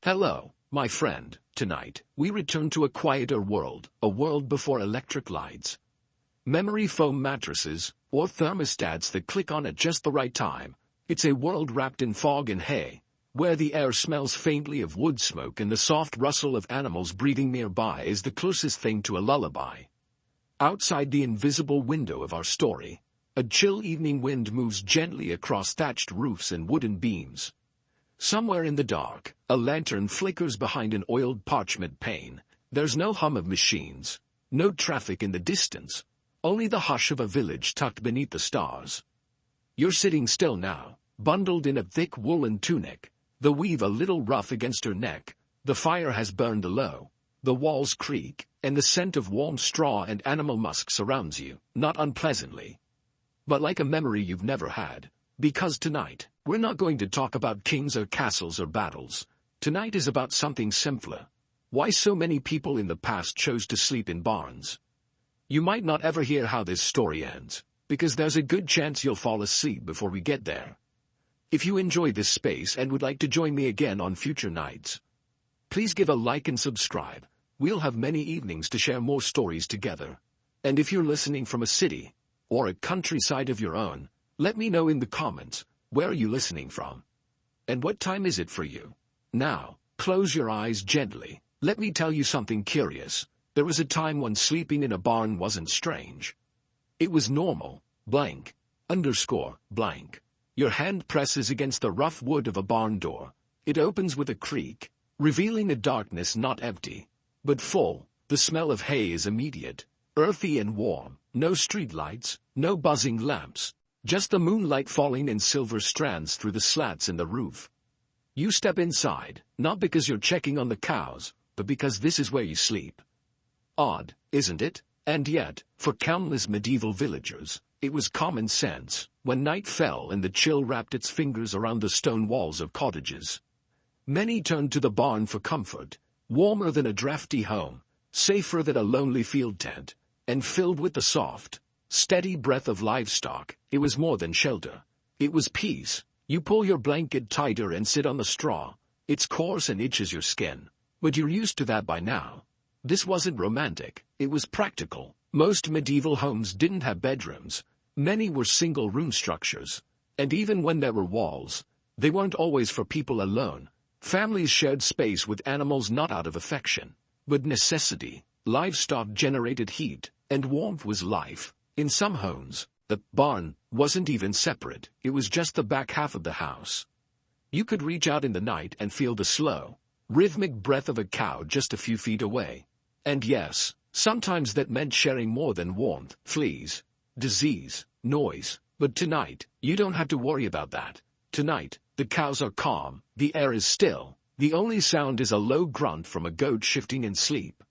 Hello, my friend. Tonight, we return to a quieter world, a world before electric lights. Memory foam mattresses, or thermostats that click on at just the right time. It's a world wrapped in fog and hay, where the air smells faintly of wood smoke and the soft rustle of animals breathing nearby is the closest thing to a lullaby. Outside the invisible window of our story, a chill evening wind moves gently across thatched roofs and wooden beams. Somewhere in the dark, a lantern flickers behind an oiled parchment pane. There's no hum of machines, no traffic in the distance, only the hush of a village tucked beneath the stars. You're sitting still now, bundled in a thick woolen tunic, the weave a little rough against her neck. The fire has burned low, the walls creak, and the scent of warm straw and animal musk surrounds you, not unpleasantly, but like a memory you've never had. Because tonight, we're not going to talk about kings or castles or battles. Tonight is about something simpler. Why so many people in the past chose to sleep in barns. You might not ever hear how this story ends, because there's a good chance you'll fall asleep before we get there. If you enjoy this space and would like to join me again on future nights, please give a like and subscribe. We'll have many evenings to share more stories together. And if you're listening from a city, or a countryside of your own, let me know in the comments, where are you listening from? And what time is it for you? Now, close your eyes gently. Let me tell you something curious. There was a time when sleeping in a barn wasn't strange. It was normal, blank, underscore, blank. Your hand presses against the rough wood of a barn door. It opens with a creak, revealing a darkness not empty, but full. The smell of hay is immediate, earthy and warm. No street lights, no buzzing lamps. Just the moonlight falling in silver strands through the slats in the roof. You step inside, not because you're checking on the cows, but because this is where you sleep. Odd, isn't it? And yet, for countless medieval villagers, it was common sense. When night fell and the chill wrapped its fingers around the stone walls of cottages, many turned to the barn for comfort, warmer than a drafty home, safer than a lonely field tent, and filled with the soft, steady breath of livestock. It was more than shelter. It was peace. You pull your blanket tighter and sit on the straw. It's coarse and itches your skin, but you're used to that by now. This wasn't romantic, it was practical. Most medieval homes didn't have bedrooms. Many were single-room structures. And even when there were walls, they weren't always for people alone. Families shared space with animals not out of affection, but necessity. Livestock generated heat, and warmth was life. In some homes, the barn wasn't even separate. It was just the back half of the house. You could reach out in the night and feel the slow, rhythmic breath of a cow just a few feet away. And yes, sometimes that meant sharing more than warmth, fleas, disease, noise. But tonight, you don't have to worry about that. Tonight, the cows are calm, the air is still. The only sound is a low grunt from a goat shifting in sleep.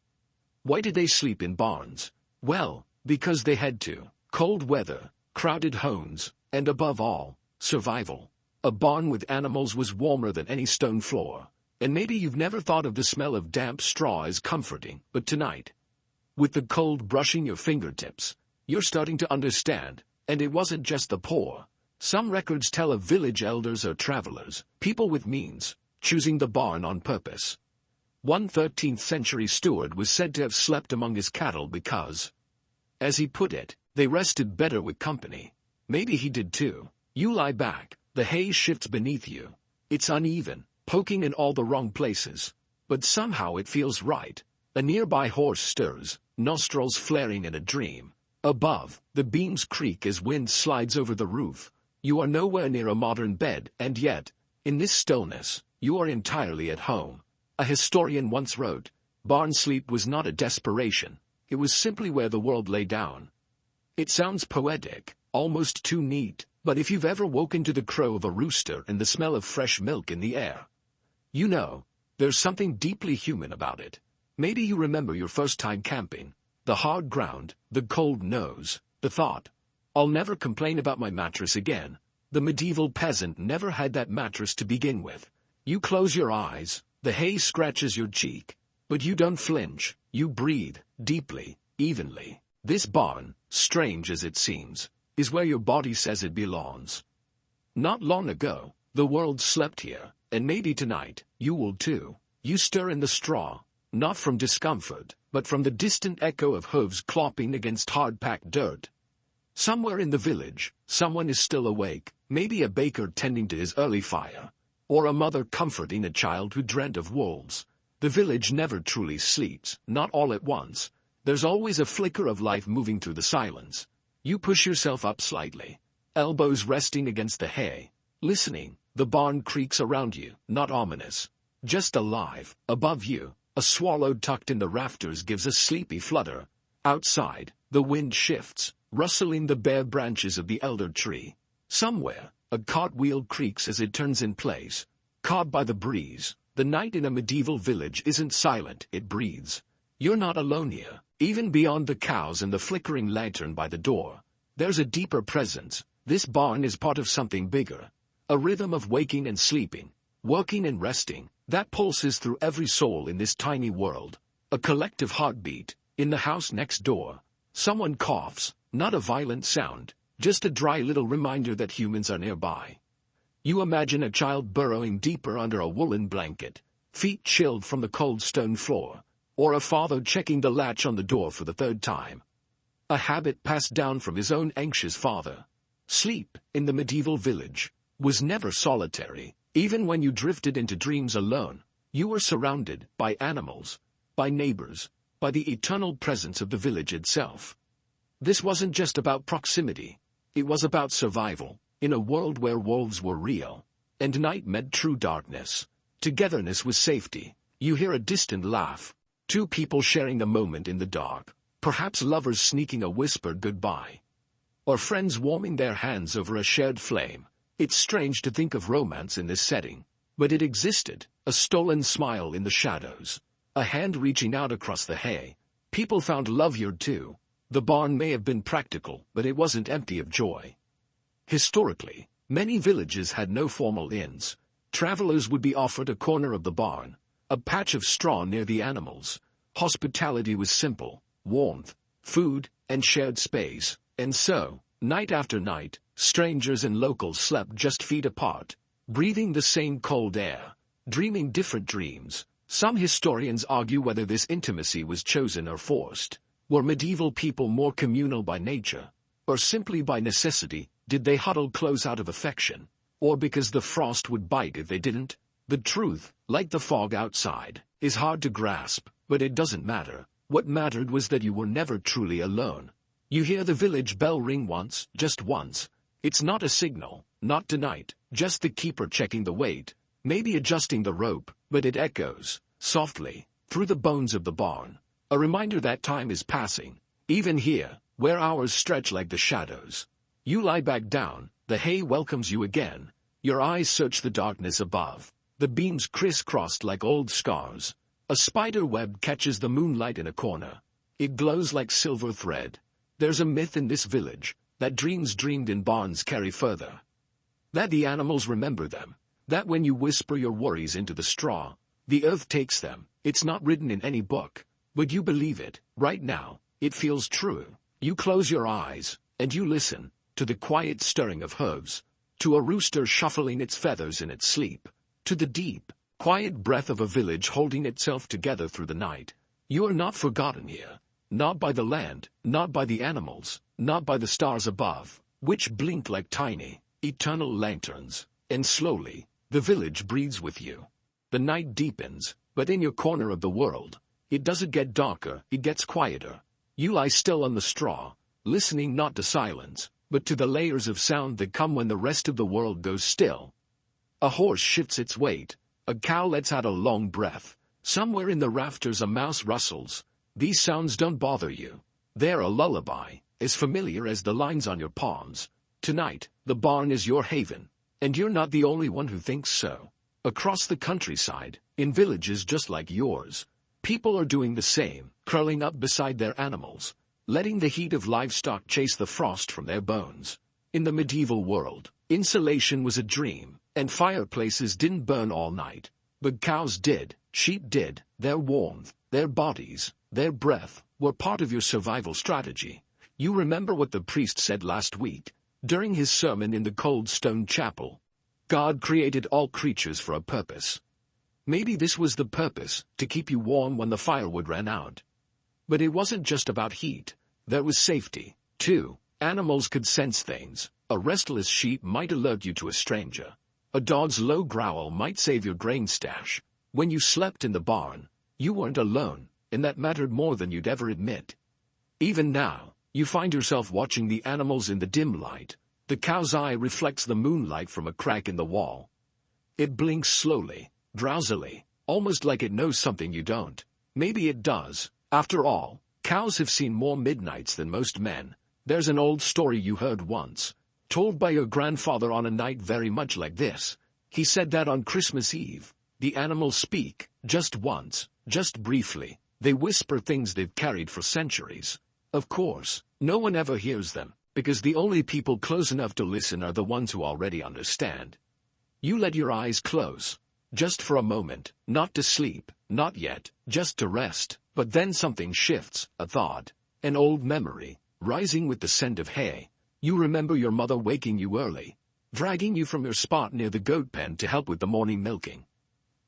Why did they sleep in barns? Well, because they had to. Cold weather, crowded homes, and above all, survival. A barn with animals was warmer than any stone floor. And maybe you've never thought of the smell of damp straw as comforting, but tonight, with the cold brushing your fingertips, you're starting to understand. And it wasn't just the poor. Some records tell of village elders or travelers, people with means, choosing the barn on purpose. One 13th century steward was said to have slept among his cattle because, as he put it, they rested better with company. Maybe he did too. You lie back, the hay shifts beneath you. It's uneven, poking in all the wrong places. But somehow it feels right. A nearby horse stirs, nostrils flaring in a dream. Above, the beams creak as wind slides over the roof. You are nowhere near a modern bed, and yet, in this stillness, you are entirely at home. A historian once wrote, "Barn sleep was not a desperation. It was simply where the world lay down." It sounds poetic, almost too neat, but if you've ever woken to the crow of a rooster and the smell of fresh milk in the air, you know, there's something deeply human about it. Maybe you remember your first time camping, the hard ground, the cold nose, the thought, "I'll never complain about my mattress again." The medieval peasant never had that mattress to begin with. You close your eyes, the hay scratches your cheek, but you don't flinch. You breathe, deeply, evenly. This barn, strange as it seems, is where your body says it belongs. Not long ago, the world slept here, and maybe tonight, you will too. You stir in the straw, not from discomfort, but from the distant echo of hooves clopping against hard-packed dirt. Somewhere in the village, someone is still awake, maybe a baker tending to his early fire, or a mother comforting a child who dreamt of wolves. The village never truly sleeps, not all at once. There's always a flicker of life moving through the silence. You push yourself up slightly, elbows resting against the hay, listening. The barn creaks around you, not ominous, just alive. Above you, a swallow tucked in the rafters gives a sleepy flutter. Outside, the wind shifts, rustling the bare branches of the elder tree. Somewhere, a cartwheel creaks as it turns in place, caught by the breeze. The night in a medieval village isn't silent, it breathes. You're not alone here. Even beyond the cows and the flickering lantern by the door, there's a deeper presence. This barn is part of something bigger. A rhythm of waking and sleeping, working and resting, that pulses through every soul in this tiny world. A collective heartbeat. In the house next door, someone coughs, not a violent sound, just a dry little reminder that humans are nearby. You imagine a child burrowing deeper under a woolen blanket, feet chilled from the cold stone floor, or a father checking the latch on the door for the third time. A habit passed down from his own anxious father. Sleep, in the medieval village, was never solitary. Even when you drifted into dreams alone, you were surrounded by animals, by neighbors, by the eternal presence of the village itself. This wasn't just about proximity. It was about survival, in a world where wolves were real, and night meant true darkness. Togetherness was safety. You hear a distant laugh, two people sharing the moment in the dark, perhaps lovers sneaking a whispered goodbye, or friends warming their hands over a shared flame. It's strange to think of romance in this setting, but it existed, a stolen smile in the shadows, a hand reaching out across the hay. People found love here too. The barn may have been practical, but it wasn't empty of joy. Historically, many villages had no formal inns. Travelers would be offered a corner of the barn, a patch of straw near the animals. Hospitality was simple: warmth, food, and shared space. And so, night after night, strangers and locals slept just feet apart, breathing the same cold air, dreaming different dreams. Some historians argue whether this intimacy was chosen or forced. Were medieval people more communal by nature, or simply by necessity? Did they huddle close out of affection, or because the frost would bite if they didn't? The truth, like the fog outside, is hard to grasp, but it doesn't matter. What mattered was that you were never truly alone. You hear the village bell ring once, just once. It's not a signal, not tonight, just the keeper checking the weight, maybe adjusting the rope, but it echoes, softly, through the bones of the barn. A reminder that time is passing, even here, where hours stretch like the shadows. You lie back down, the hay welcomes you again. Your eyes search the darkness above, the beams crisscrossed like old scars. A spider web catches the moonlight in a corner. It glows like silver thread. There's a myth in this village, that dreams dreamed in barns carry further. That the animals remember them. That when you whisper your worries into the straw, the earth takes them. It's not written in any book, but you believe it. Right now, it feels true. You close your eyes, and you listen, to the quiet stirring of hooves, to a rooster shuffling its feathers in its sleep, to the deep, quiet breath of a village holding itself together through the night. You are not forgotten here. Not by the land, not by the animals, not by the stars above, which blink like tiny, eternal lanterns. And slowly, the village breathes with you. The night deepens, but in your corner of the world, it doesn't get darker, it gets quieter. You lie still on the straw, listening not to silence, but to the layers of sound that come when the rest of the world goes still. A horse shifts its weight, a cow lets out a long breath, somewhere in the rafters a mouse rustles. These sounds don't bother you. They're a lullaby, as familiar as the lines on your palms. Tonight, the barn is your haven, and you're not the only one who thinks so. Across the countryside, in villages just like yours, people are doing the same, curling up beside their animals, letting the heat of livestock chase the frost from their bones. In the medieval world, insulation was a dream, and fireplaces didn't burn all night. But cows did, sheep did. Their warmth, their bodies, their breath, were part of your survival strategy. You remember what the priest said last week, during his sermon in the cold stone chapel. God created all creatures for a purpose. Maybe this was the purpose, to keep you warm when the firewood ran out. But it wasn't just about heat. There was safety, too. Animals could sense things. A restless sheep might alert you to a stranger. A dog's low growl might save your grain stash. When you slept in the barn, you weren't alone, and that mattered more than you'd ever admit. Even now, you find yourself watching the animals in the dim light. The cow's eye reflects the moonlight from a crack in the wall. It blinks slowly, drowsily, almost like it knows something you don't. Maybe it does. After all, cows have seen more midnights than most men. There's an old story you heard once, told by your grandfather on a night very much like this. He said that on Christmas Eve, the animals speak, just once, just briefly. They whisper things they've carried for centuries. Of course, no one ever hears them, because the only people close enough to listen are the ones who already understand. You let your eyes close, just for a moment, not to sleep, not yet, just to rest. But then something shifts, a thought, an old memory, rising with the scent of hay. You remember your mother waking you early, dragging you from your spot near the goat pen to help with the morning milking.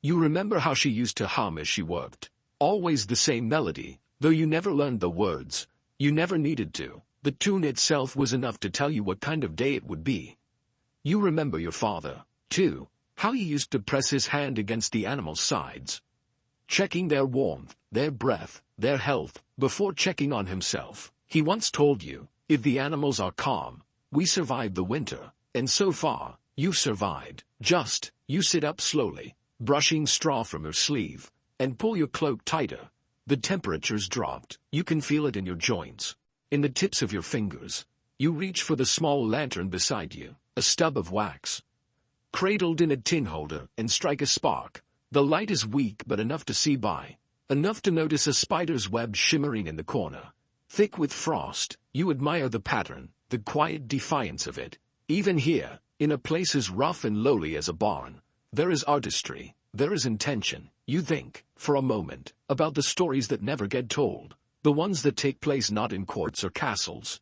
You remember how she used to hum as she worked. Always the same melody, though you never learned the words. You never needed to. The tune itself was enough to tell you what kind of day it would be. You remember your father, too, how he used to press his hand against the animals' sides, checking their warmth, their breath, their health, before checking on himself. He once told you, if the animals are calm, we survived the winter, and so far, you've survived. You sit up slowly, brushing straw from your sleeve, and pull your cloak tighter. The temperature's dropped. You can feel it in your joints, in the tips of your fingers. You reach for the small lantern beside you, a stub of wax, cradled in a tin holder, and strike a spark. The light is weak but enough to see by, enough to notice a spider's web shimmering in the corner. Thick with frost, you admire the pattern, the quiet defiance of it. Even here, in a place as rough and lowly as a barn, there is artistry, there is intention. You think, for a moment, about the stories that never get told, the ones that take place not in courts or castles,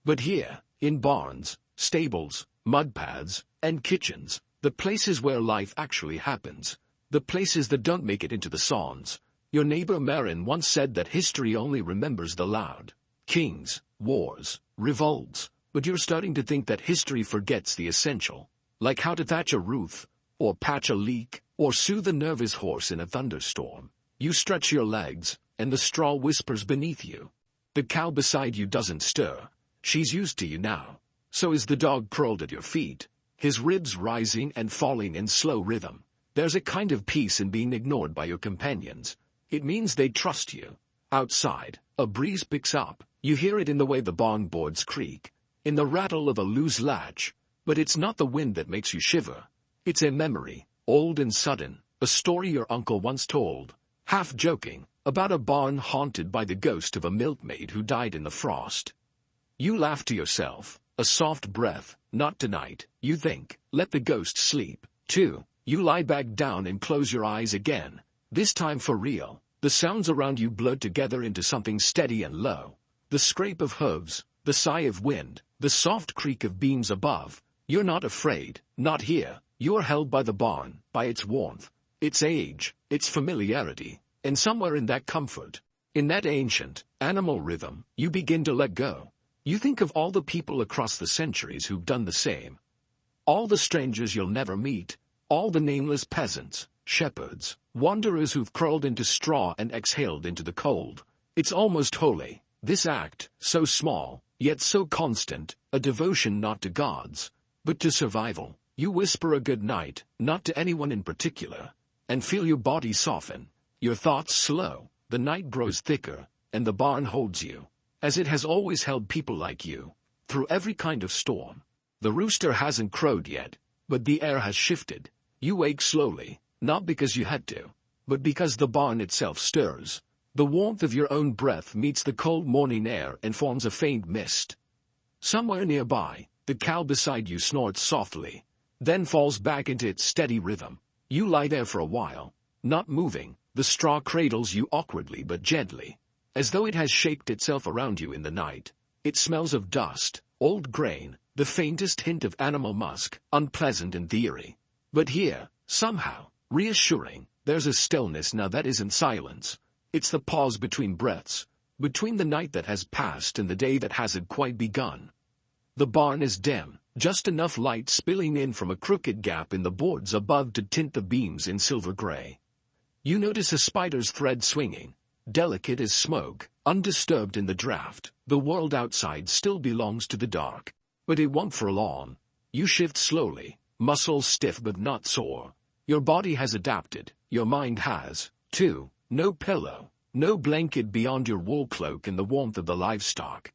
but here, in barns, stables, mud paths, and kitchens, the places where life actually happens. The places that don't make it into the songs. Your neighbor Marin once said that history only remembers the loud. Kings, wars, revolts. But you're starting to think that history forgets the essential. Like how to thatch a roof, or patch a leak, or soothe a nervous horse in a thunderstorm. You stretch your legs, and the straw whispers beneath you. The cow beside you doesn't stir. She's used to you now. So is the dog curled at your feet, his ribs rising and falling in slow rhythm. There's a kind of peace in being ignored by your companions. It means they trust you. Outside, a breeze picks up. You hear it in the way the barn boards creak, in the rattle of a loose latch. But it's not the wind that makes you shiver. It's a memory, old and sudden, a story your uncle once told, half joking, about a barn haunted by the ghost of a milkmaid who died in the frost. You laugh to yourself, a soft breath. Not tonight, you think. Let the ghost sleep, too. You lie back down and close your eyes again, this time for real. The sounds around you blur together into something steady and low. The scrape of hooves, the sigh of wind, the soft creak of beams above. You're not afraid, not here. You're held by the barn, by its warmth, its age, its familiarity, and somewhere in that comfort, in that ancient, animal rhythm, you begin to let go. You think of all the people across the centuries who've done the same. All the strangers you'll never meet. All the nameless peasants, shepherds, wanderers who've crawled into straw and exhaled into the cold. It's almost holy, this act, so small, yet so constant, a devotion not to gods, but to survival. You whisper a good night, not to anyone in particular, and feel your body soften, your thoughts slow. The night grows thicker, and the barn holds you, as it has always held people like you, through every kind of storm. The rooster hasn't crowed yet, but the air has shifted. You wake slowly, not because you had to, but because the barn itself stirs. The warmth of your own breath meets the cold morning air and forms a faint mist. Somewhere nearby, the cow beside you snorts softly, then falls back into its steady rhythm. You lie there for a while, not moving. The straw cradles you awkwardly but gently, as though it has shaped itself around you in the night. It smells of dust, old grain, the faintest hint of animal musk, unpleasant in theory. But here, somehow, reassuring. There's a stillness now that isn't silence. It's the pause between breaths, between the night that has passed and the day that hasn't quite begun. The barn is dim, just enough light spilling in from a crooked gap in the boards above to tint the beams in silver gray. You notice a spider's thread swinging, delicate as smoke, undisturbed in the draft. The world outside still belongs to the dark, but it won't for long. You shift slowly, muscles stiff but not sore. Your body has adapted, your mind has, too. No pillow, no blanket beyond your wool cloak and the warmth of the livestock.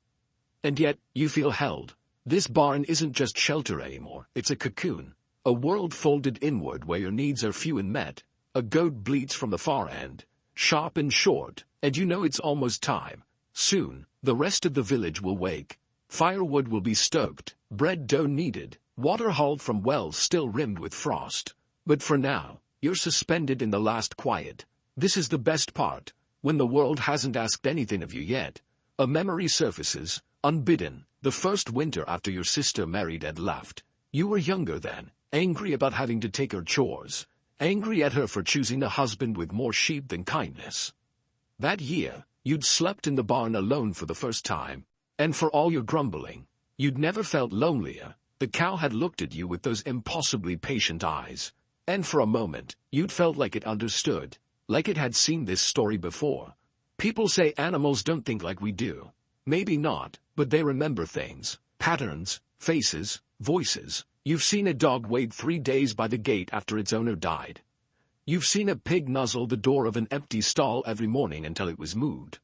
And yet, you feel held. This barn isn't just shelter anymore, it's a cocoon. A world folded inward where your needs are few and met. A goat bleats from the far end, sharp and short, and you know it's almost time. Soon, the rest of the village will wake. Firewood will be stoked, bread dough kneaded, water hauled from wells still rimmed with frost. But for now, you're suspended in the last quiet. This is the best part, when the world hasn't asked anything of you yet. A memory surfaces, unbidden, the first winter after your sister married and left. You were younger then, angry about having to take her chores, angry at her for choosing a husband with more sheep than kindness. That year, you'd slept in the barn alone for the first time, and for all your grumbling, you'd never felt lonelier. The cow had looked at you with those impossibly patient eyes, and for a moment, you'd felt like it understood, like it had seen this story before. People say animals don't think like we do. Maybe not, but they remember things, patterns, faces, voices. You've seen a dog wait 3 days by the gate after its owner died. You've seen a pig nuzzle the door of an empty stall every morning until it was moved.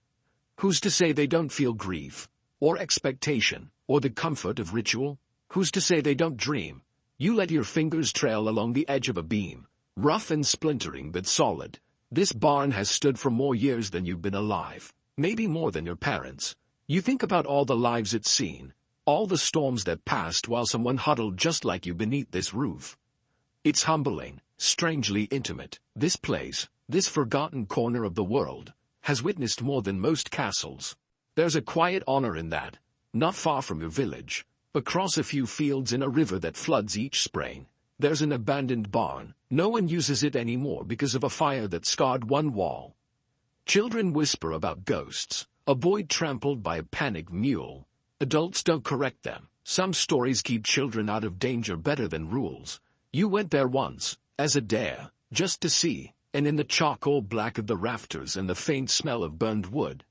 Who's to say they don't feel grief, or expectation, or the comfort of ritual? Who's to say they don't dream? You let your fingers trail along the edge of a beam, rough and splintering but solid. This barn has stood for more years than you've been alive, maybe more than your parents. You think about all the lives it's seen, all the storms that passed while someone huddled just like you beneath this roof. It's humbling, strangely intimate. This place, this forgotten corner of the world, has witnessed more than most castles. There's a quiet honor in that, not far from your village, across a few fields in a river that floods each spring. There's an abandoned barn. No one uses it anymore because of a fire that scarred one wall. Children whisper about ghosts, a boy trampled by a panicked mule. Adults don't correct them. Some stories keep children out of danger better than rules. You went there once, as a dare, just to see, and in the charcoal black of the rafters and the faint smell of burned wood,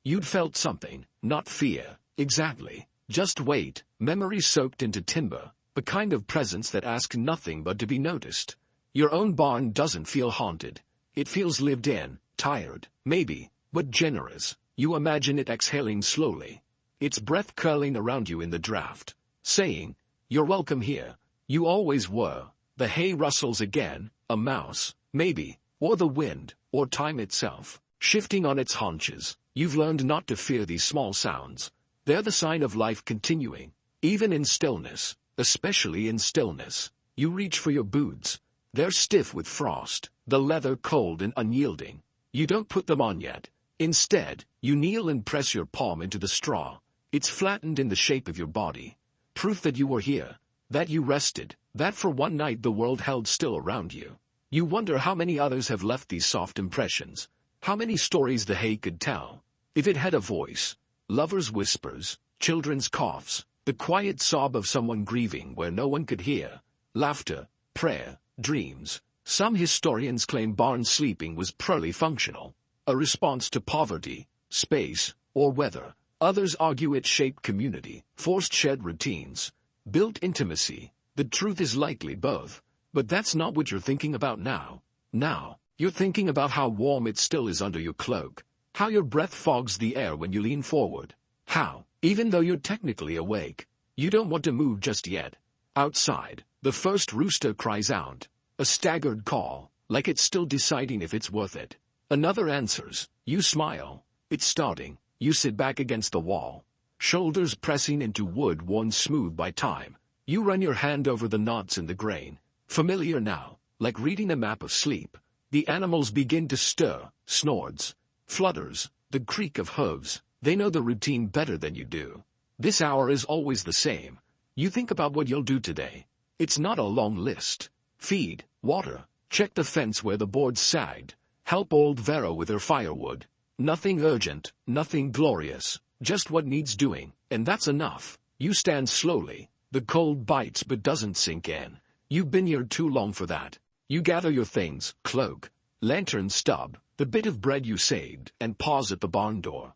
you'd felt something, not fear, exactly, just weight, memory soaked into timber, the kind of presence that asks nothing but to be noticed. Your own barn doesn't feel haunted. It feels lived in, tired, maybe, but generous. You imagine it exhaling slowly, its breath curling around you in the draft, saying, "You're welcome here. You always were." The hay rustles again, a mouse, maybe, or the wind, or time itself, shifting on its haunches. You've learned not to fear these small sounds. They're the sign of life continuing, even in stillness, especially in stillness. You reach for your boots. They're stiff with frost, the leather cold and unyielding. You don't put them on yet. Instead, you kneel and press your palm into the straw. It's flattened in the shape of your body. Proof that you were here, that you rested, that for one night the world held still around you. You wonder how many others have left these soft impressions, how many stories the hay could tell. If it had a voice, lovers' whispers, children's coughs, the quiet sob of someone grieving where no one could hear, laughter, prayer, dreams. Some historians claim barn sleeping was purely functional, a response to poverty, space, or weather. Others argue it shaped community, forced shared routines, built intimacy. The truth is likely both, but that's not what you're thinking about now. Now, you're thinking about how warm it still is under your cloak, how your breath fogs the air when you lean forward, how, even though you're technically awake, you don't want to move just yet. Outside, the first rooster cries out, a staggered call, like it's still deciding if it's worth it. Another answers. You smile. It's starting. You sit back against the wall, shoulders pressing into wood worn smooth by time. You run your hand over the knots in the grain. Familiar now, like reading a map of sleep. The animals begin to stir, snorts, flutters, the creak of hooves. They know the routine better than you do. This hour is always the same. You think about what you'll do today. It's not a long list. Feed, water, Check the fence where the boards sagged. Help old Vera with her firewood. Nothing urgent, nothing glorious, just what needs doing, and that's enough. You stand slowly. The cold bites but doesn't sink in. You've been here too long for that. You gather your things, cloak, lantern stub, the bit of bread you saved, and pause at the barn door.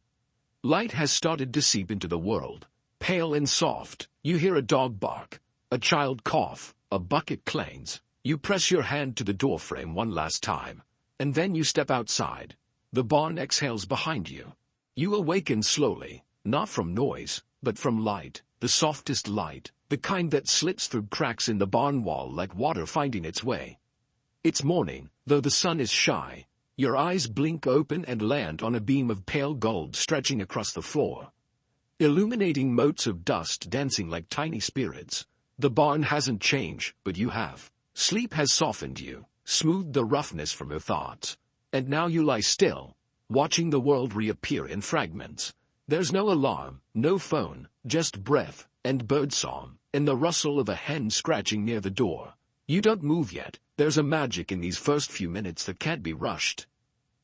Light has started to seep into the world. Pale and soft, you hear a dog bark, a child cough, a bucket clangs. You press your hand to the doorframe one last time, and then you step outside. The barn exhales behind you. You awaken slowly, not from noise, but from light, the softest light, the kind that slips through cracks in the barn wall like water finding its way. It's morning, though the sun is shy. Your eyes blink open and land on a beam of pale gold stretching across the floor, illuminating motes of dust dancing like tiny spirits. The barn hasn't changed, but you have. Sleep has softened you, smoothed the roughness from your thoughts. And now you lie still, watching the world reappear in fragments. There's no alarm, no phone, just breath, and birdsong, and the rustle of a hen scratching near the door. You don't move yet. There's a magic in these first few minutes that can't be rushed.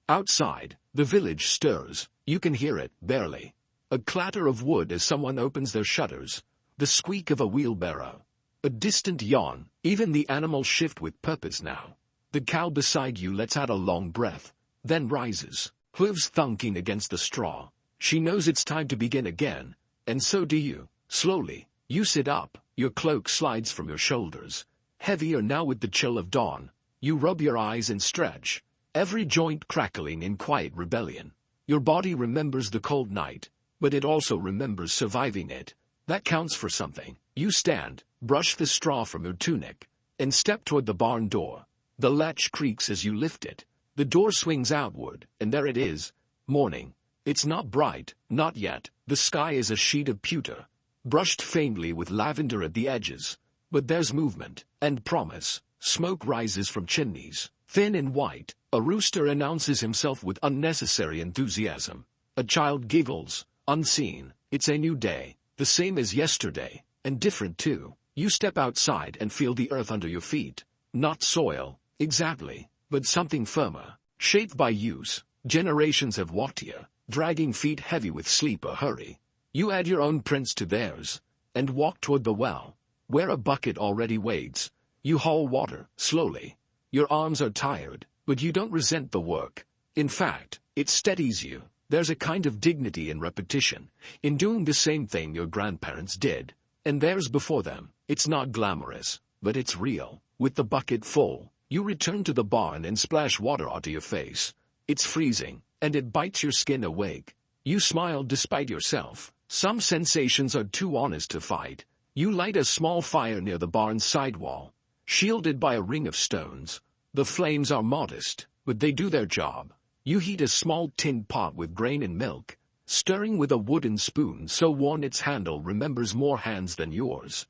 Outside, the village stirs. You can hear it, barely. A clatter of wood as someone opens their shutters. The squeak of a wheelbarrow. A distant yawn. Even the animals shift with purpose now. The cow beside you lets out a long breath, then rises, hooves thunking against the straw. She knows it's time to begin again, and so do you. Slowly, you sit up. Your cloak slides from your shoulders, heavier now with the chill of dawn. You rub your eyes and stretch, every joint crackling in quiet rebellion. Your body remembers the cold night, but it also remembers surviving it. That counts for something. You stand, brush the straw from your tunic, and step toward the barn door. The latch creaks as you lift it. The door swings outward, and there it is. Morning. It's not bright, not yet. The sky is a sheet of pewter, brushed faintly with lavender at the edges. But there's movement, and promise. Smoke rises from chimneys, thin and white. A rooster announces himself with unnecessary enthusiasm. A child giggles, unseen. It's a new day, the same as yesterday, and different too. You step outside and feel the earth under your feet. Not soil, exactly, but something firmer, shaped by use. Generations have walked here, dragging feet heavy with sleep or hurry. You add your own prints to theirs, and walk toward the well, where a bucket already waits. You haul water, slowly. Your arms are tired, but you don't resent the work. In fact, it steadies you. There's a kind of dignity in repetition, in doing the same thing your grandparents did, and theirs before them. It's not glamorous, but it's real. With the bucket full, you return to the barn and splash water onto your face. It's freezing, and it bites your skin awake. You smile despite yourself. Some sensations are too honest to fight. You light a small fire near the barn's sidewall, shielded by a ring of stones. The flames are modest, but they do their job. You heat a small tin pot with grain and milk, stirring with a wooden spoon so worn its handle remembers more hands than yours.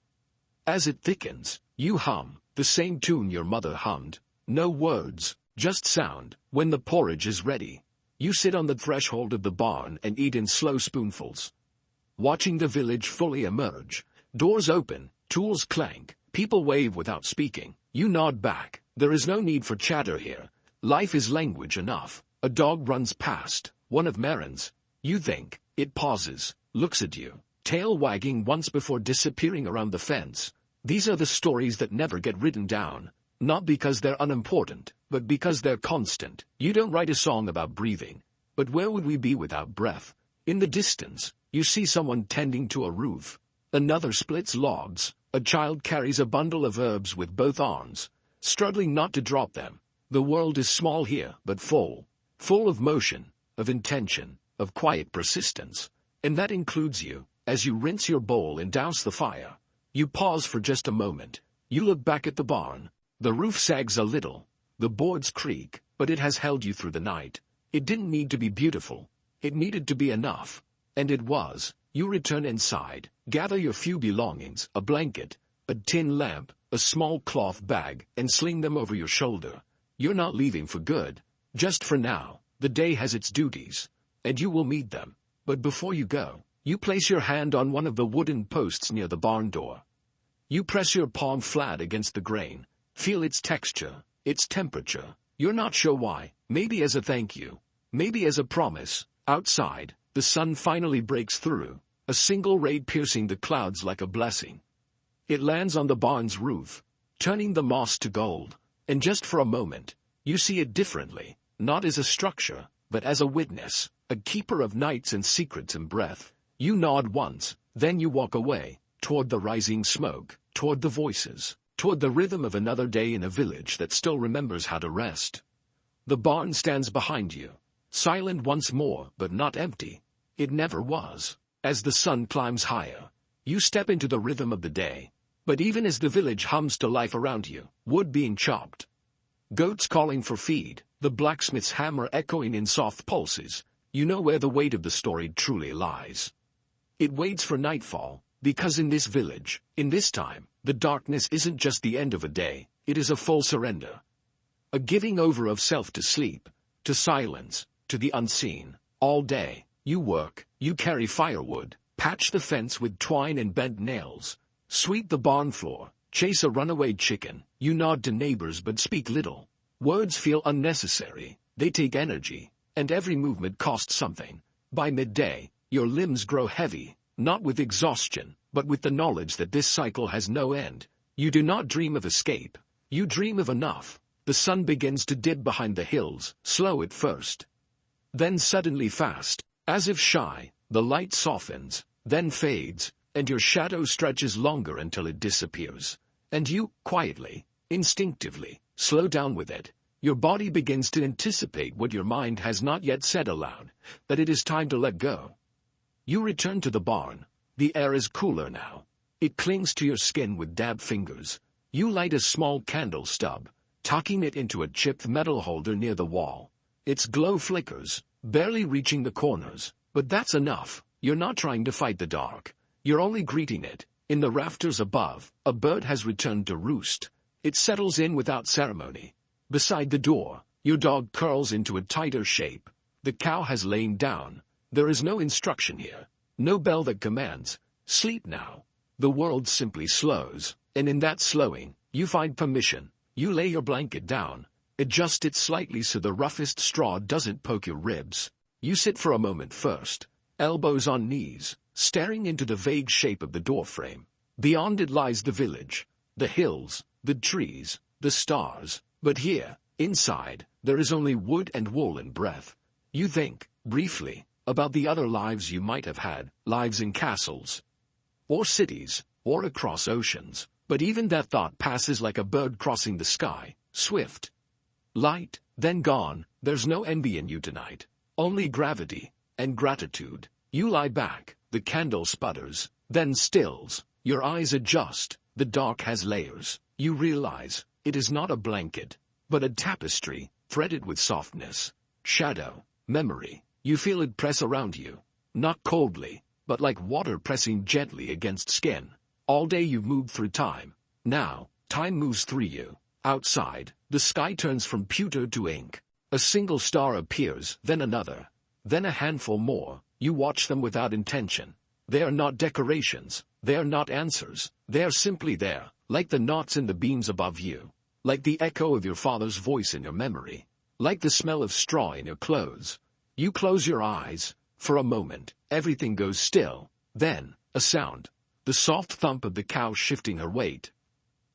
As it thickens, you hum, the same tune your mother hummed. No words, just sound. When the porridge is ready, you sit on the threshold of the barn and eat in slow spoonfuls. Watching the village fully emerge, doors open, tools clank, people wave without speaking. You nod back. There is no need for chatter here. Life is language enough. A dog runs past, one of Marin's. You think. It pauses, looks at you, tail wagging once before disappearing around the fence. These are the stories that never get written down, not because they're unimportant, but because they're constant. You don't write a song about breathing, but where would we be without breath? In the distance, you see someone tending to a roof. Another splits logs. A child carries a bundle of herbs with both arms, struggling not to drop them. The world is small here, but full of motion, of intention, of quiet persistence. And that includes you. As you rinse your bowl and douse the fire, you pause for just a moment. You look back at the barn. The roof sags a little. The boards creak, but it has held you through the night. It didn't need to be beautiful. It needed to be enough. And it was. You return inside, gather your few belongings, a blanket, a tin lamp, a small cloth bag, and sling them over your shoulder. You're not leaving for good. Just for now. The day has its duties, and you will meet them. But before you go, you place your hand on one of the wooden posts near the barn door. You press your palm flat against the grain, feel its texture, its temperature. You're not sure why, maybe as a thank you, maybe as a promise. Outside, the sun finally breaks through, a single ray piercing the clouds like a blessing. It lands on the barn's roof, turning the moss to gold, and just for a moment, you see it differently, not as a structure, but as a witness, a keeper of nights and secrets and breath. You nod once, then you walk away, toward the rising smoke, toward the voices, toward the rhythm of another day in a village that still remembers how to rest. The barn stands behind you, silent once more, but not empty. It never was. As the sun climbs higher, you step into the rhythm of the day. But even as the village hums to life around you, wood being chopped, goats calling for feed, the blacksmith's hammer echoing in soft pulses, you know where the weight of the story truly lies. It waits for nightfall, because in this village, in this time, the darkness isn't just the end of a day, it is a full surrender. A giving over of self to sleep, to silence, to the unseen. All day, you work, you carry firewood, patch the fence with twine and bent nails, sweep the barn floor, chase a runaway chicken. You nod to neighbors but speak little. Words feel unnecessary, they take energy, and every movement costs something. By midday, your limbs grow heavy, not with exhaustion, but with the knowledge that this cycle has no end. You do not dream of escape, you dream of enough. The sun begins to dip behind the hills, slow at first, then suddenly fast, as if shy. The light softens, then fades, and your shadow stretches longer until it disappears. And you, quietly, instinctively, slow down with it. Your body begins to anticipate what your mind has not yet said aloud, that it is time to let go. You return to the barn. The air is cooler now. It clings to your skin with damp fingers. You light a small candle stub, tucking it into a chipped metal holder near the wall. Its glow flickers, barely reaching the corners, but that's enough. You're not trying to fight the dark. You're only greeting it. In the rafters above, a bird has returned to roost. It settles in without ceremony. Beside the door, your dog curls into a tighter shape. The cow has lain down. There is no instruction here, no bell that commands, sleep now. The world simply slows, and in that slowing, you find permission. You lay your blanket down, adjust it slightly so the roughest straw doesn't poke your ribs. You sit for a moment first, elbows on knees, staring into the vague shape of the doorframe. Beyond it lies the village, the hills, the trees, the stars. But here, inside, there is only wood and wool and breath. You think, briefly, about the other lives you might have had, lives in castles, or cities, or across oceans. But even that thought passes like a bird crossing the sky, swift, light, then gone. There's no envy in you tonight, only gravity and gratitude. You lie back, the candle sputters, then stills, your eyes adjust, the dark has layers. You realize, it is not a blanket, but a tapestry, threaded with softness, shadow, memory. You feel it press around you, not coldly, but like water pressing gently against skin. All day you've moved through time. Now, time moves through you. Outside, the sky turns from pewter to ink. A single star appears, then another, then a handful more. You watch them without intention. They are not decorations, they are not answers, they are simply there, like the knots in the beams above you, like the echo of your father's voice in your memory, like the smell of straw in your clothes. You close your eyes. For a moment, everything goes still. Then, a sound. The soft thump of the cow shifting her weight.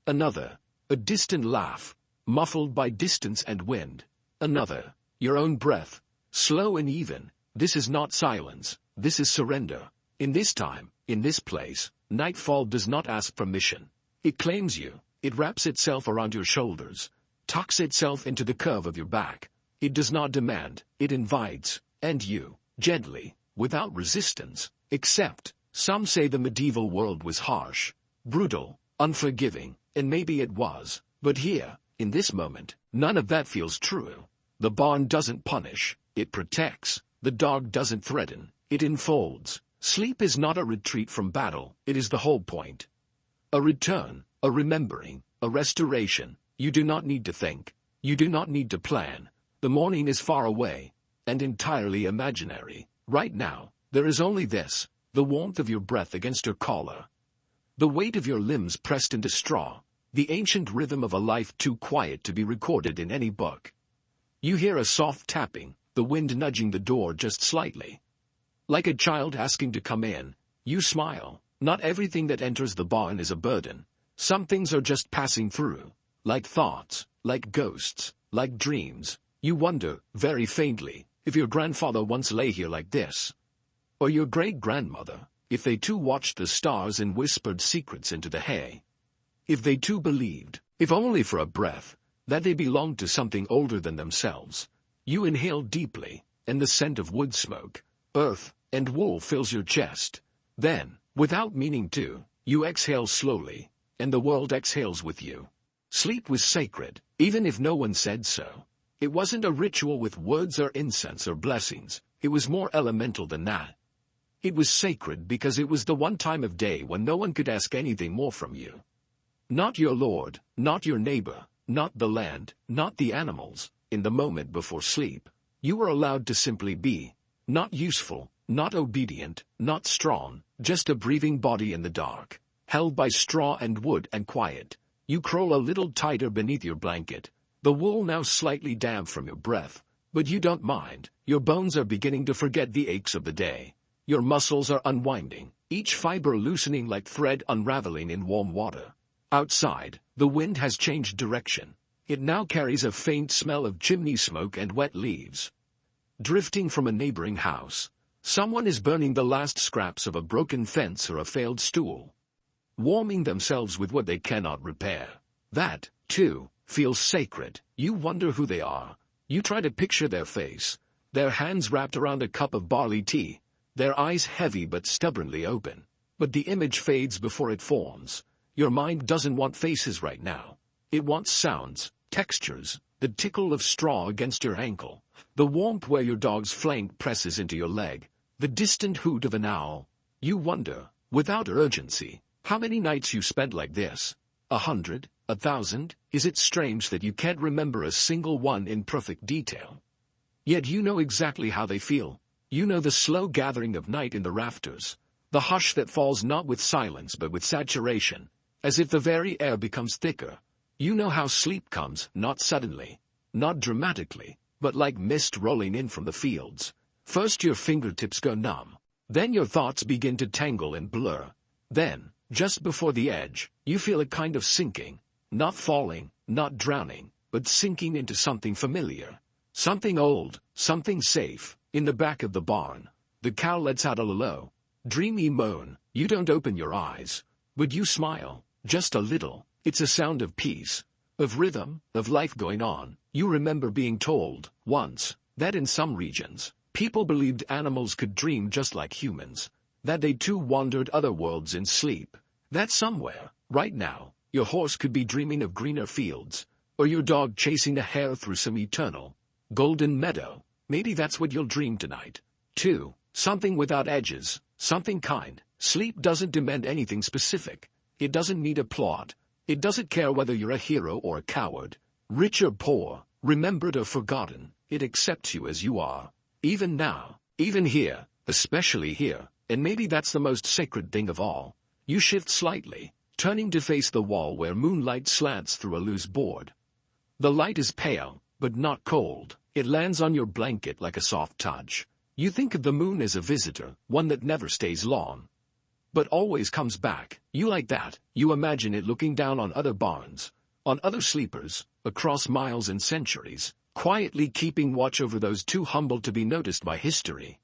Another, a distant laugh, muffled by distance and wind. Another, your own breath, slow and even. This is not silence, this is surrender. In this time, in this place, nightfall does not ask permission. It claims you, it wraps itself around your shoulders, tucks itself into the curve of your back. It does not demand, it invites, and you, gently, without resistance, accept. Some say the medieval world was harsh, brutal, unforgiving, and maybe it was, but here, in this moment, none of that feels true. The barn doesn't punish, it protects. The dog doesn't threaten, it enfolds. Sleep is not a retreat from battle, it is the whole point. A return, a remembering, a restoration. You do not need to think, you do not need to plan. The morning is far away, and entirely imaginary. Right now, there is only this. The warmth of your breath against your collar, the weight of your limbs pressed into straw, the ancient rhythm of a life too quiet to be recorded in any book. You hear a soft tapping, the wind nudging the door just slightly. Like a child asking to come in, you smile. Not everything that enters the barn is a burden. Some things are just passing through, like thoughts, like ghosts, like dreams. You wonder, very faintly, if your grandfather once lay here like this. Or your great-grandmother, if they too watched the stars and whispered secrets into the hay. If they too believed, if only for a breath, that they belonged to something older than themselves. You inhale deeply, and the scent of wood smoke, earth, and wool fills your chest. Then, without meaning to, you exhale slowly, and the world exhales with you. Sleep was sacred, even if no one said so. It wasn't a ritual with words or incense or blessings. It was more elemental than that. It was sacred because it was the one time of day when no one could ask anything more from you. Not your lord, not your neighbor, not the land, not the animals. In the moment before sleep, you were allowed to simply be. Not useful, not obedient, not strong, just a breathing body in the dark, held by straw and wood and quiet. You crawl a little tighter beneath your blanket, the wool now slightly damp from your breath, but you don't mind. Your bones are beginning to forget the aches of the day. Your muscles are unwinding, each fiber loosening like thread unraveling in warm water. Outside, the wind has changed direction. It now carries a faint smell of chimney smoke and wet leaves. Drifting from a neighboring house, someone is burning the last scraps of a broken fence or a failed stool. Warming themselves with what they cannot repair. That, too, feels sacred. You wonder who they are. You try to picture their face, their hands wrapped around a cup of barley tea, their eyes heavy but stubbornly open. But the image fades before it forms. Your mind doesn't want faces right now. It wants sounds, textures, the tickle of straw against your ankle, the warmth where your dog's flank presses into your leg, the distant hoot of an owl. You wonder, without urgency, how many nights you spent like this. 100, 1,000? Is it strange that you can't remember a single one in perfect detail? Yet you know exactly how they feel. You know the slow gathering of night in the rafters, the hush that falls not with silence but with saturation, as if the very air becomes thicker. You know how sleep comes, not suddenly, not dramatically, but like mist rolling in from the fields. First your fingertips go numb, then your thoughts begin to tangle and blur. Then, just before the edge, you feel a kind of sinking, not falling, not drowning, but sinking into something familiar. Something old, something safe. In the back of the barn, the cow lets out a low, dreamy moan. You don't open your eyes, but you smile, just a little. It's a sound of peace, of rhythm, of life going on. You remember being told, once, that in some regions, people believed animals could dream just like humans, that they too wandered other worlds in sleep, that somewhere, right now, your horse could be dreaming of greener fields, or your dog chasing a hare through some eternal, golden meadow. Maybe that's what you'll dream tonight, too. Something without edges, something kind. Sleep doesn't demand anything specific. It doesn't need a plot. It doesn't care whether you're a hero or a coward, rich or poor, remembered or forgotten. It accepts you as you are. Even now, even here, especially here, and maybe that's the most sacred thing of all. You shift slightly, turning to face the wall where moonlight slants through a loose board. The light is pale, but not cold. It lands on your blanket like a soft touch. You think of the moon as a visitor, one that never stays long, but always comes back. You like that. You imagine it looking down on other barns, on other sleepers, across miles and centuries, quietly keeping watch over those too humble to be noticed by history.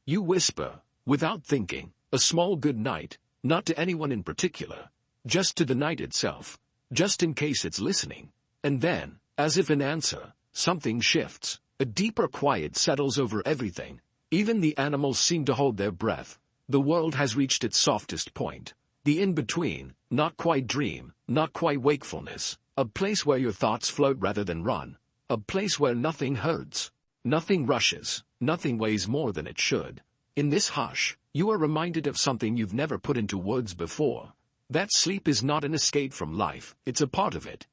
You whisper, without thinking, a small good night, not to anyone in particular, just to the night itself, just in case it's listening. And then, as if in answer, something shifts. A deeper quiet settles over everything. Even the animals seem to hold their breath. The world has reached its softest point. The in-between, not quite dream, not quite wakefulness. A place where your thoughts float rather than run. A place where nothing hurts. Nothing rushes. Nothing weighs more than it should. In this hush, you are reminded of something you've never put into words before. That sleep is not an escape from life. It's a part of it.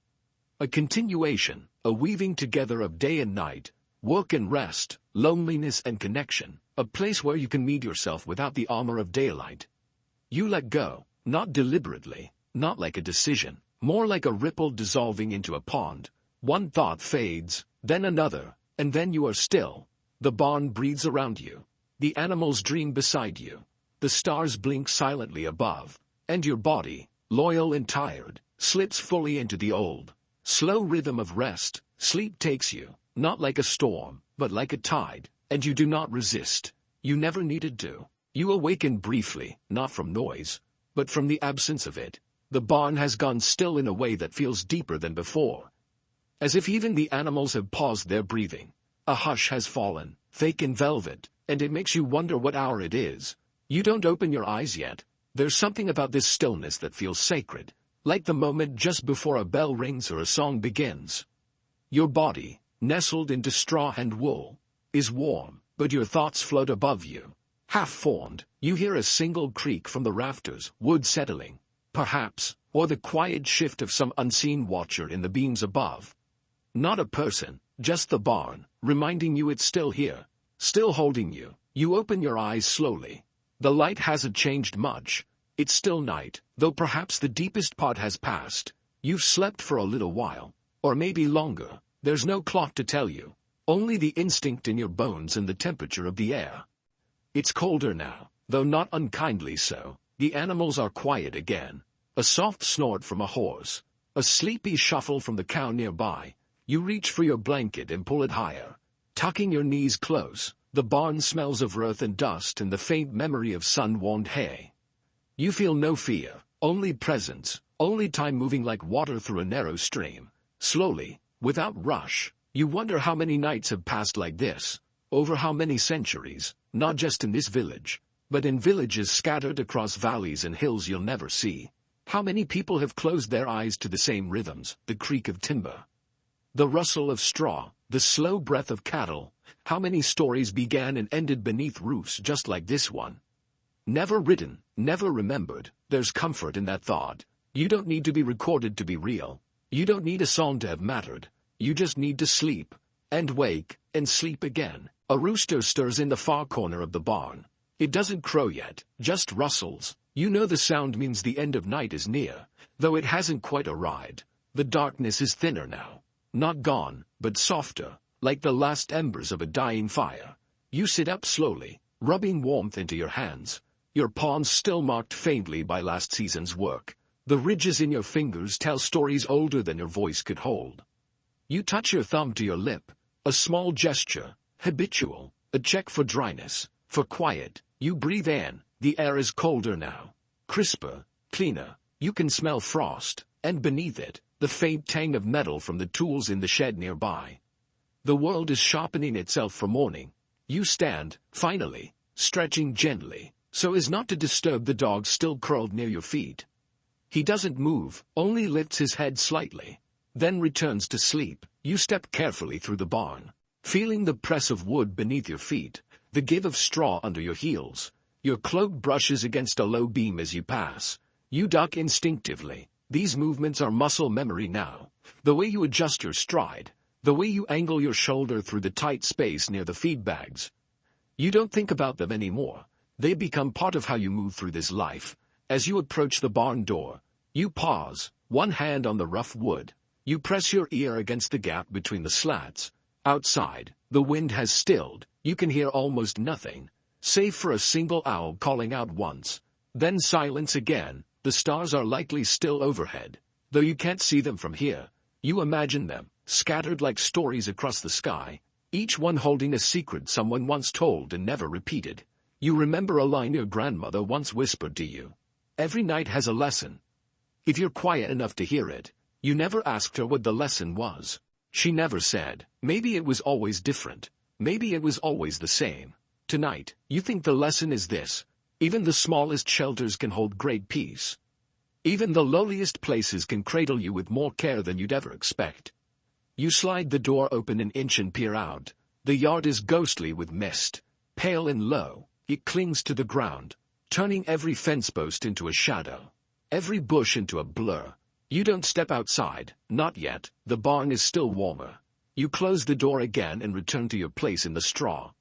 A continuation, a weaving together of day and night, work and rest, loneliness and connection, a place where you can meet yourself without the armor of daylight. You let go, not deliberately, not like a decision, more like a ripple dissolving into a pond. One thought fades, then another, and then you are still. The barn breathes around you. The animals dream beside you. The stars blink silently above, and your body, loyal and tired, slips fully into the old, slow rhythm of rest. Sleep takes you, not like a storm, but like a tide, and you do not resist. You never needed to. You awaken briefly, not from noise, but from the absence of it. The barn has gone still in a way that feels deeper than before. As if even the animals have paused their breathing. A hush has fallen, fake and velvet, and it makes you wonder what hour it is. You don't open your eyes yet. There's something about this stillness that feels sacred, like the moment just before a bell rings or a song begins. Your body, nestled into straw and wool, is warm, but your thoughts float above you. Half-formed, you hear a single creak from the rafters, wood settling, perhaps, or the quiet shift of some unseen watcher in the beams above. Not a person, just the barn, reminding you it's still here, still holding you. You open your eyes slowly. The light hasn't changed much. It's still night, though perhaps the deepest part has passed. You've slept for a little while, or maybe longer. There's no clock to tell you, only the instinct in your bones and the temperature of the air. It's colder now, though not unkindly so. The animals are quiet again. A soft snort from a horse, a sleepy shuffle from the cow nearby. You reach for your blanket and pull it higher, tucking your knees close. The barn smells of earth and dust and the faint memory of sun-warmed hay. You feel no fear, only presence, only time moving like water through a narrow stream. Slowly, without rush, you wonder how many nights have passed like this, over how many centuries, not just in this village, but in villages scattered across valleys and hills you'll never see. How many people have closed their eyes to the same rhythms, the creak of timber, the rustle of straw, the slow breath of cattle. How many stories began and ended beneath roofs just like this one? Never written, never remembered. There's comfort in that thought. You don't need to be recorded to be real. You don't need a song to have mattered. You just need to sleep, and wake, and sleep again. A rooster stirs in the far corner of the barn. It doesn't crow yet, just rustles. You know the sound means the end of night is near, though it hasn't quite arrived. The darkness is thinner now. Not gone, but softer, like the last embers of a dying fire. You sit up slowly, rubbing warmth into your hands, your palms still marked faintly by last season's work. The ridges in your fingers tell stories older than your voice could hold. You touch your thumb to your lip, a small gesture, habitual, a check for dryness, for quiet. You breathe in. The air is colder now, crisper, cleaner. You can smell frost, and beneath it, the faint tang of metal from the tools in the shed nearby. The world is sharpening itself for morning. You stand, finally, stretching gently, so as not to disturb the dog still curled near your feet. He doesn't move, only lifts his head slightly, then returns to sleep. You step carefully through the barn, feeling the press of wood beneath your feet, the give of straw under your heels. Your cloak brushes against a low beam as you pass. You duck instinctively. These movements are muscle memory now. The way you adjust your stride, the way you angle your shoulder through the tight space near the feed bags. You don't think about them anymore. They become part of how you move through this life. As you approach the barn door, you pause, one hand on the rough wood. You press your ear against the gap between the slats. Outside, the wind has stilled. You can hear almost nothing, save for a single owl calling out once. Then silence again. The stars are likely still overhead, though you can't see them from here. You imagine them, scattered like stories across the sky, each one holding a secret someone once told and never repeated. You remember a line your grandmother once whispered to you. Every night has a lesson. If you're quiet enough to hear it, you never asked her what the lesson was. She never said. Maybe it was always different. Maybe it was always the same. Tonight, you think the lesson is this. Even the smallest shelters can hold great peace. Even the lowliest places can cradle you with more care than you'd ever expect. You slide the door open an inch and peer out. The yard is ghostly with mist. Pale and low, it clings to the ground, turning every fence post into a shadow, every bush into a blur. You don't step outside, not yet. The barn is still warmer. You close the door again and return to your place in the straw.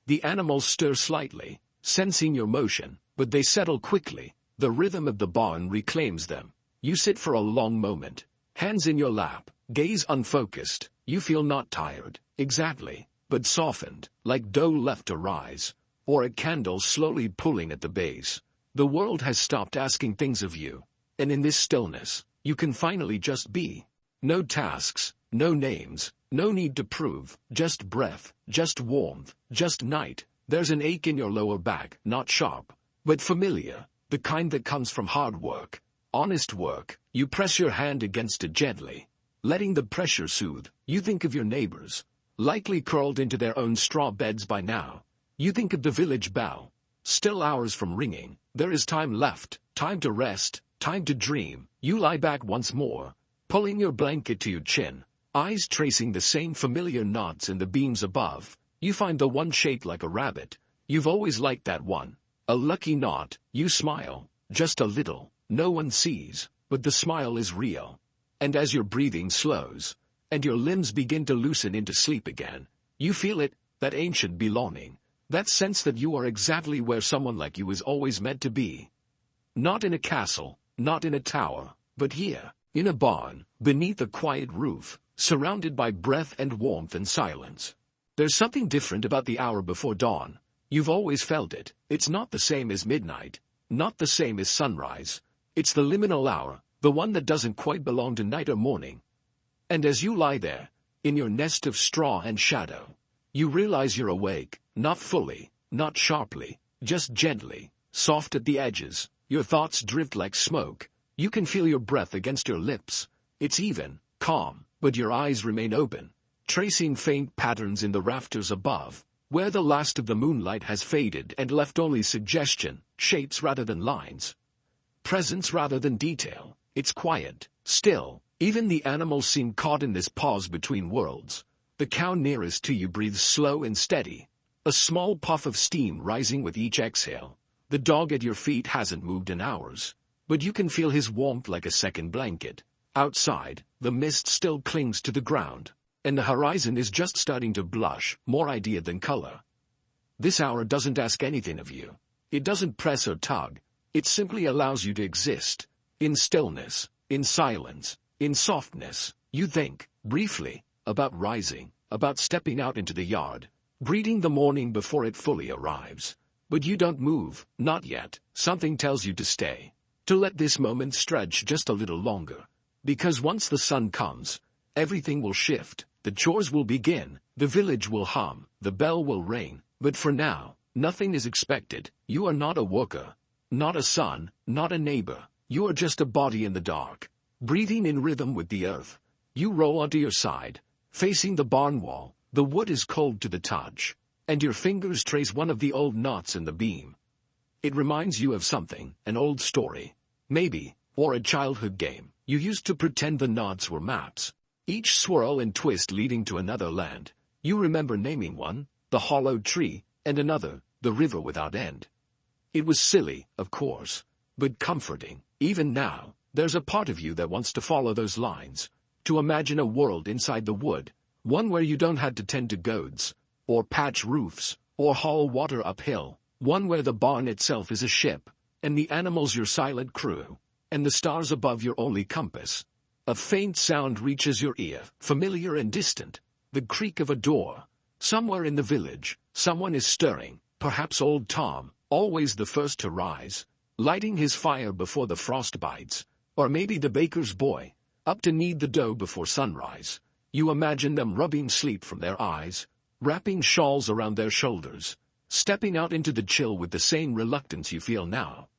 The animals stir slightly, sensing your motion, but they settle quickly. The rhythm of the barn reclaims them. You sit for a long moment, hands in your lap, gaze unfocused. You feel not tired, exactly, but softened, like dough left to rise, or a candle slowly pulling at the base. The world has stopped asking things of you, and in this stillness, you can finally just be. No tasks, no names, no need to prove, just breath, just warmth, just night. There's an ache in your lower back, not sharp, but familiar, the kind that comes from hard work, honest work. You press your hand against it gently, letting the pressure soothe. You think of your neighbors, likely curled into their own straw beds by now. You think of the village bell, still hours from ringing. There is time left, time to rest, time to dream. You lie back once more, pulling your blanket to your chin, eyes tracing the same familiar knots in the beams above. You find the one shaped like a rabbit. You've always liked that one. A lucky knot. You smile, just a little. No one sees, but the smile is real. And as your breathing slows, and your limbs begin to loosen into sleep again, you feel it, that ancient belonging, that sense that you are exactly where someone like you is always meant to be. Not in a castle, not in a tower, but here, in a barn, beneath a quiet roof, surrounded by breath and warmth and silence. There's something different about the hour before dawn. You've always felt it. It's not the same as midnight, not the same as sunrise. It's the liminal hour, the one that doesn't quite belong to night or morning. And as you lie there, in your nest of straw and shadow, you realize you're awake, not fully, not sharply, just gently, soft at the edges. Your thoughts drift like smoke. You can feel your breath against your lips. It's even, calm, but your eyes remain open, tracing faint patterns in the rafters above, where the last of the moonlight has faded and left only suggestion, shapes rather than lines, presence rather than detail. It's quiet, still. Even the animals seem caught in this pause between worlds. The cow nearest to you breathes slow and steady, a small puff of steam rising with each exhale. The dog at your feet hasn't moved in hours, but you can feel his warmth like a second blanket. Outside, the mist still clings to the ground, and the horizon is just starting to blush, more idea than color. This hour doesn't ask anything of you. It doesn't press or tug. It simply allows you to exist, in stillness, in silence, in softness. You think, briefly, about rising, about stepping out into the yard, greeting the morning before it fully arrives. But you don't move, not yet. Something tells you to stay, to let this moment stretch just a little longer. Because once the sun comes, everything will shift, the chores will begin, the village will hum, the bell will ring. But for now, nothing is expected. You are not a worker, not a son, not a neighbor. You are just a body in the dark, breathing in rhythm with the earth. You roll onto your side, facing the barn wall. The wood is cold to the touch, and your fingers trace one of the old knots in the beam. It reminds you of something, an old story, maybe, or a childhood game. You used to pretend the knots were maps, each swirl and twist leading to another land. You remember naming one, the hollow tree, and another, the river without end. It was silly, of course, but comforting. Even now, there's a part of you that wants to follow those lines, to imagine a world inside the wood, one where you don't have to tend to goats, or patch roofs, or haul water uphill, one where the barn itself is a ship, and the animals your silent crew, and the stars above your only compass. A faint sound reaches your ear, familiar and distant, the creak of a door. Somewhere in the village, someone is stirring, perhaps old Tom, always the first to rise, lighting his fire before the frost bites, or maybe the baker's boy, up to knead the dough before sunrise. You imagine them rubbing sleep from their eyes, wrapping shawls around their shoulders, stepping out into the chill with the same reluctance you feel now.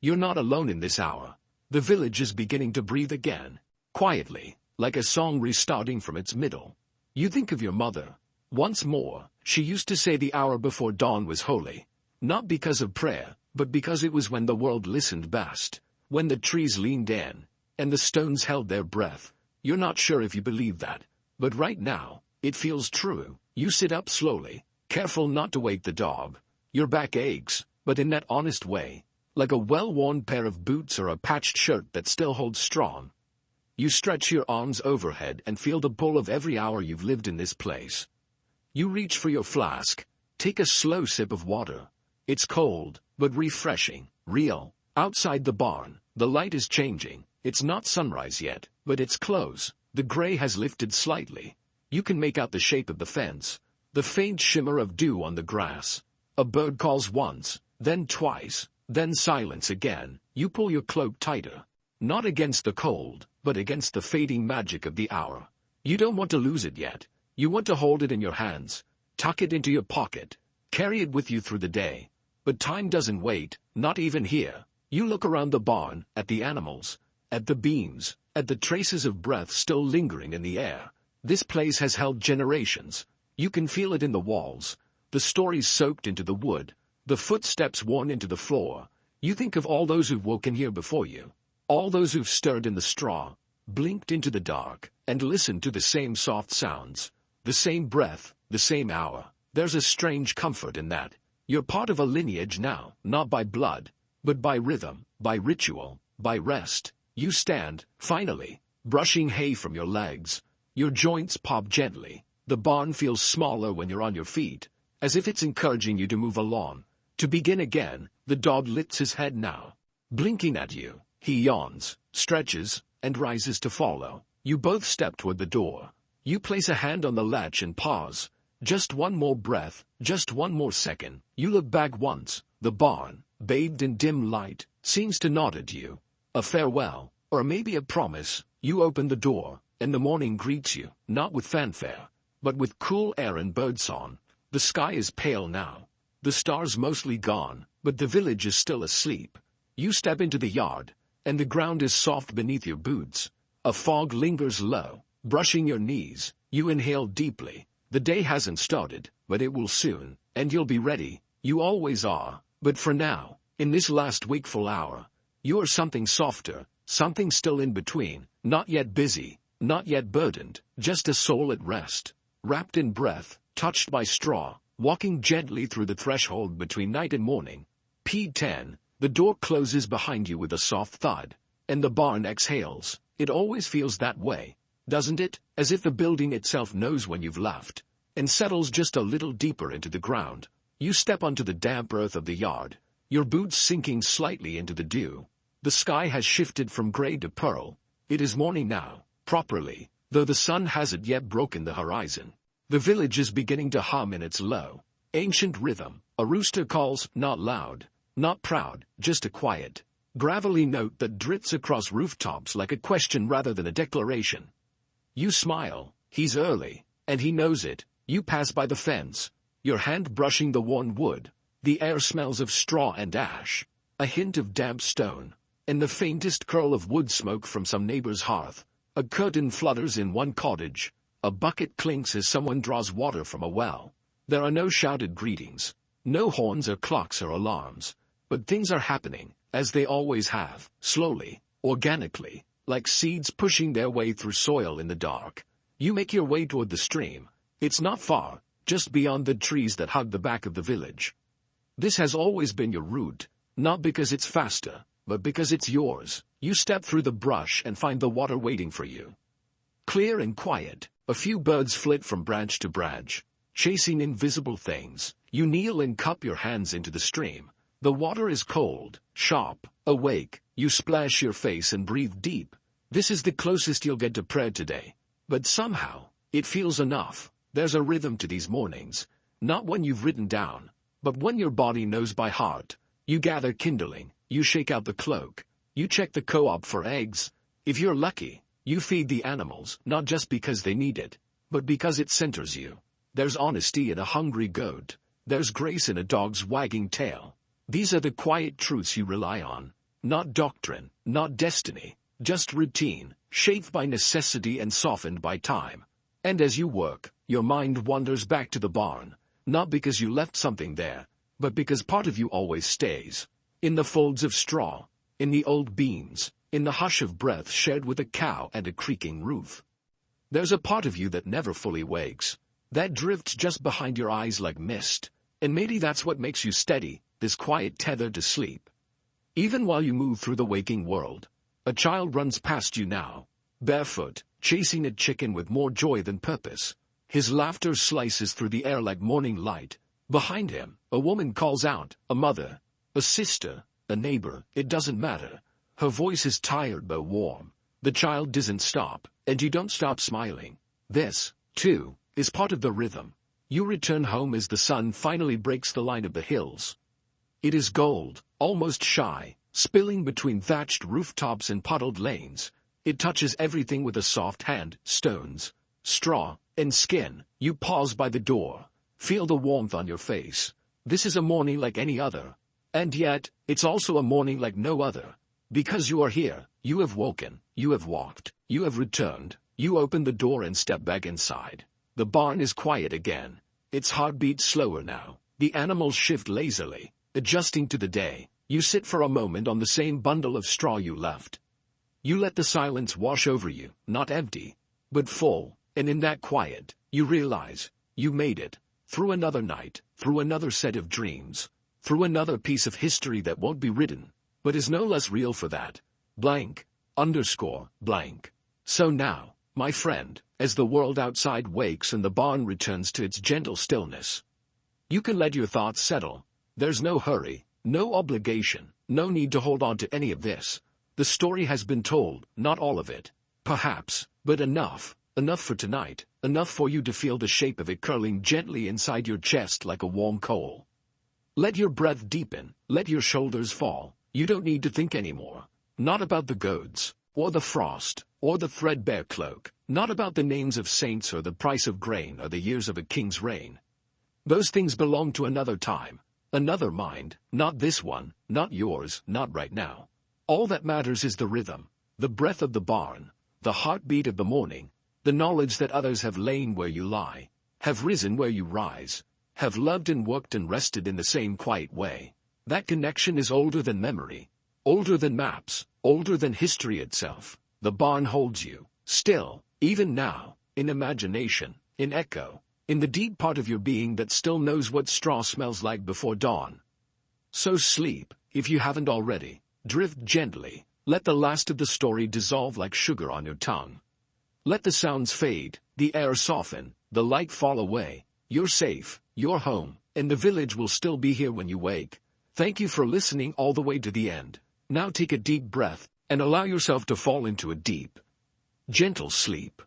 You're not alone in this hour. The village is beginning to breathe again, quietly, like a song restarting from its middle. You think of your mother. Once more, she used to say the hour before dawn was holy, not because of prayer, but because it was when the world listened best, when the trees leaned in, and the stones held their breath. You're not sure if you believe that, but right now, it feels true. You sit up slowly, careful not to wake the dog. Your back aches, but in that honest way, like a well-worn pair of boots or a patched shirt that still holds strong. You stretch your arms overhead and feel the pull of every hour you've lived in this place. You reach for your flask, take a slow sip of water. It's cold, but refreshing, real. Outside the barn, the light is changing. It's not sunrise yet, but it's close. The gray has lifted slightly. You can make out the shape of the fence, the faint shimmer of dew on the grass. A bird calls once, then twice, then silence again. You pull your cloak tighter. Not against the cold, but against the fading magic of the hour. You don't want to lose it yet. You want to hold it in your hands, tuck it into your pocket, carry it with you through the day. But time doesn't wait, not even here. You look around the barn, at the animals, at the beams, at the traces of breath still lingering in the air. This place has held generations. You can feel it in the walls, the stories soaked into the wood, the footsteps worn into the floor. You think of all those who've woken here before you, all those who've stirred in the straw, blinked into the dark, and listened to the same soft sounds, the same breath, the same hour. There's a strange comfort in that. You're part of a lineage now, not by blood, but by rhythm, by ritual, by rest. You stand, finally, brushing hay from your legs. Your joints pop gently. The barn feels smaller when you're on your feet, as if it's encouraging you to move along, to begin again. The dog lifts his head now, blinking at you. He yawns, stretches, and rises to follow. You both step toward the door. You place a hand on the latch and pause. Just one more breath, just one more second. You look back once. The barn, bathed in dim light, seems to nod at you. A farewell, or maybe a promise. You open the door, and the morning greets you, not with fanfare, but with cool air and birdsong. The sky is pale now. The stars mostly gone, but the village is still asleep. You step into the yard, and the ground is soft beneath your boots. A fog lingers low, brushing your knees. You inhale deeply. The day hasn't started, but it will soon, and you'll be ready. You always are. But for now, in this last wakeful hour, you are something softer, something still in between, not yet busy, not yet burdened, just a soul at rest, wrapped in breath, touched by straw, walking gently through the threshold between night and morning. P10. The door closes behind you with a soft thud, and the barn exhales. It always feels that way, doesn't it? As if the building itself knows when you've left, and settles just a little deeper into the ground. You step onto the damp earth of the yard, your boots sinking slightly into the dew. The sky has shifted from gray to pearl. It is morning now, properly, though the sun hasn't yet broken the horizon. The village is beginning to hum in its low, ancient rhythm. A rooster calls, not loud, not proud, just a quiet, gravelly note that drifts across rooftops like a question rather than a declaration. You smile. He's early, and he knows it. You pass by the fence, your hand brushing the worn wood. The air smells of straw and ash, a hint of damp stone, and the faintest curl of wood smoke from some neighbor's hearth. A curtain flutters in one cottage. A bucket clinks as someone draws water from a well. There are no shouted greetings, no horns or clocks or alarms. But things are happening, as they always have, slowly, organically, like seeds pushing their way through soil in the dark. You make your way toward the stream. It's not far, just beyond the trees that hug the back of the village. This has always been your route, not because it's faster, but because it's yours. You step through the brush and find the water waiting for you. Clear and quiet, a few birds flit from branch to branch, chasing invisible things. You kneel and cup your hands into the stream. The water is cold, sharp, awake. You splash your face and breathe deep. This is the closest you'll get to prayer today. But somehow, it feels enough. There's a rhythm to these mornings, not when you've written down, but when your body knows by heart. You gather kindling, you shake out the cloak, you check the co-op for eggs. If you're lucky, you feed the animals, not just because they need it, but because it centers you. There's honesty in a hungry goat. There's grace in a dog's wagging tail. These are the quiet truths you rely on. Not doctrine, not destiny, just routine, shaped by necessity and softened by time. And as you work, your mind wanders back to the barn, not because you left something there, but because part of you always stays. In the folds of straw, in the old beams, in the hush of breath shared with a cow and a creaking roof. There's a part of you that never fully wakes, that drifts just behind your eyes like mist, and maybe that's what makes you steady, this quiet tether to sleep. Even while you move through the waking world, a child runs past you now, barefoot, chasing a chicken with more joy than purpose. His laughter slices through the air like morning light. Behind him, a woman calls out, a mother, a sister, a neighbor, it doesn't matter. Her voice is tired but warm. The child doesn't stop, and you don't stop smiling. This, too, is part of the rhythm. You return home as the sun finally breaks the line of the hills. It is gold, almost shy, spilling between thatched rooftops and puddled lanes. It touches everything with a soft hand: stones, straw, and skin. You pause by the door, feel the warmth on your face. This is a morning like any other. And yet, it's also a morning like no other. Because you are here, you have woken, you have walked, you have returned. You open the door and step back inside. The barn is quiet again. Its heart beats slower now. The animals shift lazily, adjusting to the day. You sit for a moment on the same bundle of straw you left. You let the silence wash over you, not empty, but full, and in that quiet, you realize, you made it. Through another night, through another set of dreams, through another piece of history that won't be written, but is no less real for that. Blank. Blank. So now, my friend, as the world outside wakes and the barn returns to its gentle stillness, you can let your thoughts settle. There's no hurry, no obligation, no need to hold on to any of this. The story has been told, not all of it, perhaps, but enough. Enough for tonight, enough for you to feel the shape of it curling gently inside your chest like a warm coal. Let your breath deepen, let your shoulders fall. You don't need to think anymore. Not about the goads, or the frost, or the threadbare cloak, not about the names of saints or the price of grain or the years of a king's reign. Those things belong to another time, another mind, not this one, not yours, not right now. All that matters is the rhythm, the breath of the barn, the heartbeat of the morning, the knowledge that others have lain where you lie, have risen where you rise, have loved and worked and rested in the same quiet way. That connection is older than memory, older than maps, older than history itself. The barn holds you, still, even now, in imagination, in echo, in the deep part of your being that still knows what straw smells like before dawn. So sleep, if you haven't already. Drift gently, let the last of the story dissolve like sugar on your tongue. Let the sounds fade, the air soften, the light fall away. You're safe, you're home, and the village will still be here when you wake. Thank you for listening all the way to the end. Now take a deep breath, and allow yourself to fall into a deep, gentle sleep.